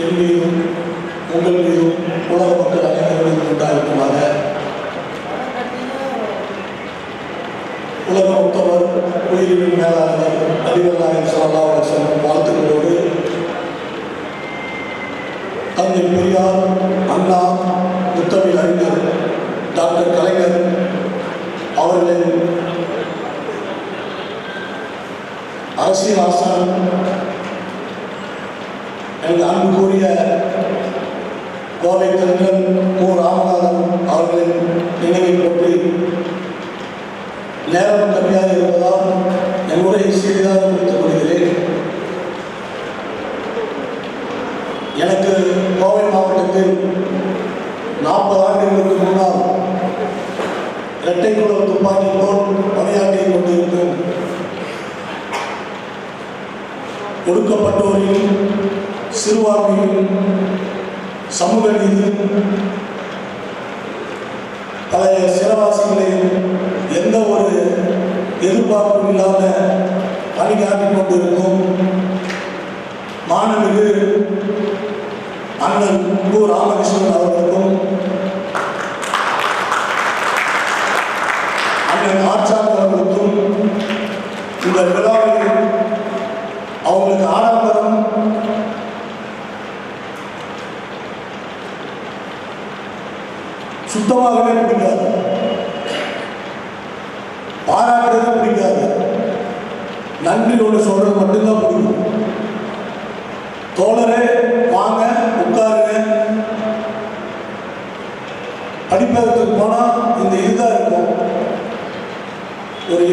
என் மீதும் உங்கள் மீதும் உலக மக்கள் அனைவரும் உண்டாகுமாக உலக உத்தவர் உயிரின் மேலாளர் நபிகள் நாயகம் ஸல்லல்லாஹு அலைஹி வஸல்லம் வாழ்த்துக்களோடு தந்தை பெரியார், அண்ணா, முத்தமிழ் அறிஞர் டாக்டர் கலைஞர் அவர்களின் அரசியல் ஆசான் எனது அன்புக்குரிய கோவை தென்றல் மு. ராமநாதன் அவர்களின் நினைவை பற்றி நேரம் கம்மியாக இருப்பதால் என் உரையை சிறிதாக முடித்துக் கொள்கிறேன். எனக்கு கோவை மாவட்டத்தில் 40 ஆண்டுகளுக்கு முன்னால் இரட்டைக்குளம் துப்பாக்கி போல் பணியாற்றிக் கொண்டிருக்கும் ஒடுக்கப்பட்டோரின், சிறுபான்மையின், சமூக நீதி, பழைய சிறவாசிகளையும் எந்த ஒரு எதிர்பார்ப்பும் இல்லாத பணியாற்றிக் கொண்டிருக்கும் மாணவிகு அண்ணன் கு. ராமகிருஷ்ணன் அவர்களுக்கும் அண்ணன் ஆச்சார் அவர்களுக்கும் இந்த விழாவில் அவங்களுக்கு ஆடம்பரம் சுத்தமாகவே பிடிக்காது, பாராட்டுறது பிடிக்காது, நன்றியோடு சொல்றது மட்டும்தான் பிடிக்கும். தோழரே வாங்க உட்காருங்க, படிப்பதற்கு போனால் இந்த இதுதான் இருக்கும்.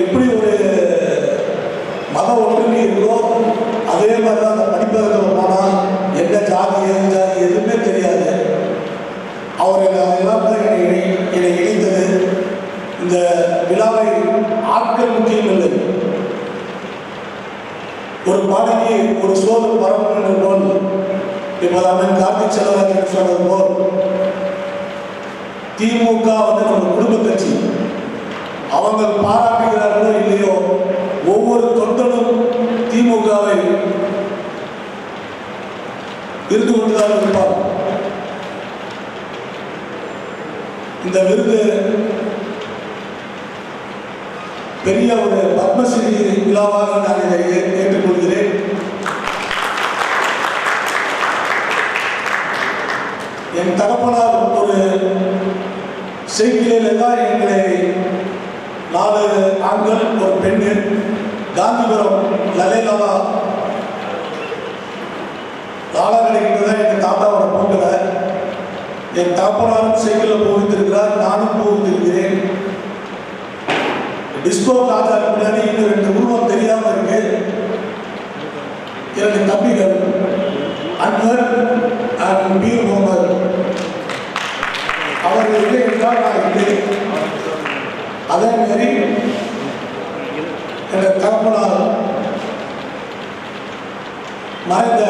எப்படி ஒரு மத ஒற்றுமை இருக்கோ அதே மாதிரி தான் அந்த படிப்பதற்கு போனால் என்ன ஜாதி ஏது ஜாதி எதுவுமே தெரியாது. அவரெல்லாம் தான் என்னை இணைத்தது. இந்த விழாவை ஆட்கள் முக்கியம் இல்லை, ஒரு பாடகி ஒரு சோறு பரம்பரை போல் இப்போதான் கார்த்திக் செல்வராஜன் சொன்னது போல் திமுக நம்ம குடும்ப கட்சி. அவங்க பாராட்டுகிறார்களோ இல்லையோ ஒவ்வொரு தொண்டனும் திமுகவை இருந்து கொண்டுதான் இருப்பார். இந்த விருது பெரிய ஒரு பத்மஸ்ரீ விழாவாக நான் இதை ஏற்றுக்கொள்கிறேன். என் தகப்பனார் ஒரு செய்தியில தான் எங்களை 4 ஆண்கள் ஒரு பெண்ணு காந்திபுரம் லலேலாவா லாலா கிடைக்கின்றதா எங்கள் தாத்தாவோட பொங்கல என் தகப்பனாரும் சைக்கிளில் போகிருக்கிறார், நானும் போகிருக்கிறேன். டிஸ்கோ ராஜா முன்னாடி இன்னும் 2 உருவம் தெரியாம இருக்கு. 2 தம்பிகள் அன்வர் அண்ட் பீர் முகமது. அவர்கள் இல்லை என்றால் நான் இல்லை. அதே மாதிரி என் தகப்பனார் மறைந்த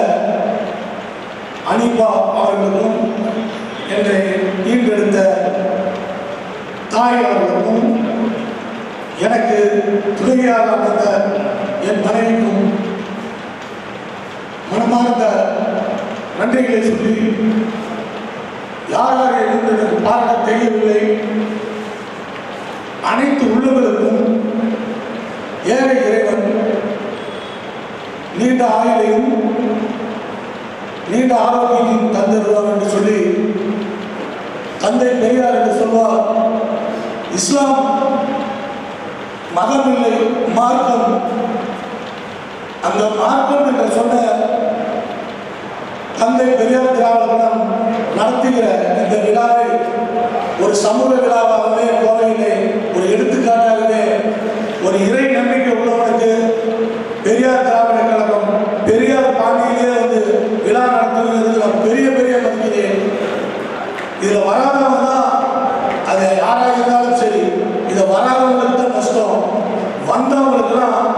அனிபா அவர்களுக்கும் என்னை ஈண்டெடுத்த தாய் அவர்களுக்கும் எனக்கு துணையாக வந்த என் மனைவிக்கும் மனமார்ந்த நன்றிகளை சொல்லி யாராக இருந்தது பார்க்க தெரியவில்லை. அனைத்து உள்ளவர்களுக்கும் ஏழை இறைவன் நீண்ட ஆயுளையும் நீண்ட ஆரோக்கியத்தையும் தந்திருவார் என்று சொல்லி தந்தை பெரியார் என்று சொல்வார். இஸ்லாம் மதம் இல்லை, மார்க்கம். அந்த மார்க்கம் என்று சொன்ன தந்தை பெரியார் திராவிடம் நடத்துகிற இந்த விழாவை ஒரு சமூக விழாவாகவே கோவையிலே ஒரு எடுத்துக்காட்டாகவே ஒரு இறை நம்பிக்கை உள்ளவனுக்கு பெரியார் திராவிட கழகம் பெரியார் பாண்டியிலே வந்து விழா நடத்துகிறது நான் பெரிய மதிக்கிறேன். இதில் வராதவங்க தான் அதை யாராக இருந்தாலும் சரி, இதை வராதவங்களுக்கு தான் கஷ்டம். வந்தவங்களுக்குலாம்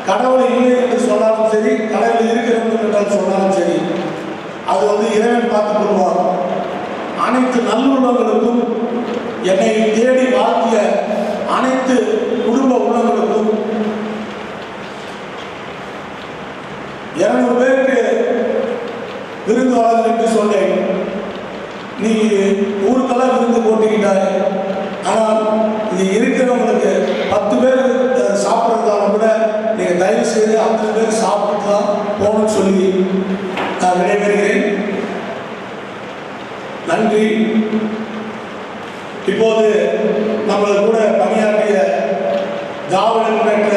கடவுள் இல்லை என்று சொன்னாலும் சரி, கடவுள் இருக்கிறது என்றால் சொன்னாலும் சரி, அது வந்து இறைவன் பார்த்துக் கொள்வார். அனைத்து நல்லுள்ளவர்களுக்கும் என்னை தேடி வாழ்த்திய அனைத்து குடும்ப உள்ளவர்களுக்கும் 200 பேருக்கு விருது சொன்னேன், நீ ஊருக்கெல்லாம் விருந்து போட்டுக்கிட்டாய், ஆனால் இது இருக்கிறவங்களுக்கு 10 பேர் சாப்பிட்றதாலும் கூட நீங்கள் தயவு செய்து 50 பேர் சாப்பிட்டு தான் போகணும்னு சொல்லி நான் விடைபெறுகிறேன். நன்றி. இப்போது நம்மளை கூட பணியாற்றிய திராவிட முன்னேற்ற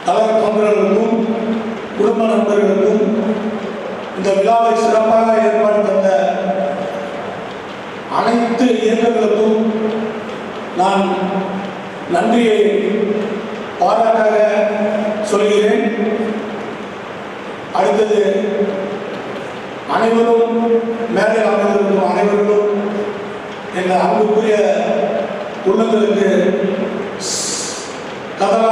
கழக தொண்டர்களுக்கும் குடும்ப நண்பர்களுக்கும் இந்த விழாவை சிறப்பாக ஏற்பாடு தந்த அனைத்து இயக்கங்களுக்கும் நான் நன்றியை பாராட்டாக சொல்கிறேன். அடுத்தது அனைவரும் மேலே அமர்ந்திருக்கும் அனைவரும் என்ற அன்புக்குரிய உள்ளங்களுக்கு கதரா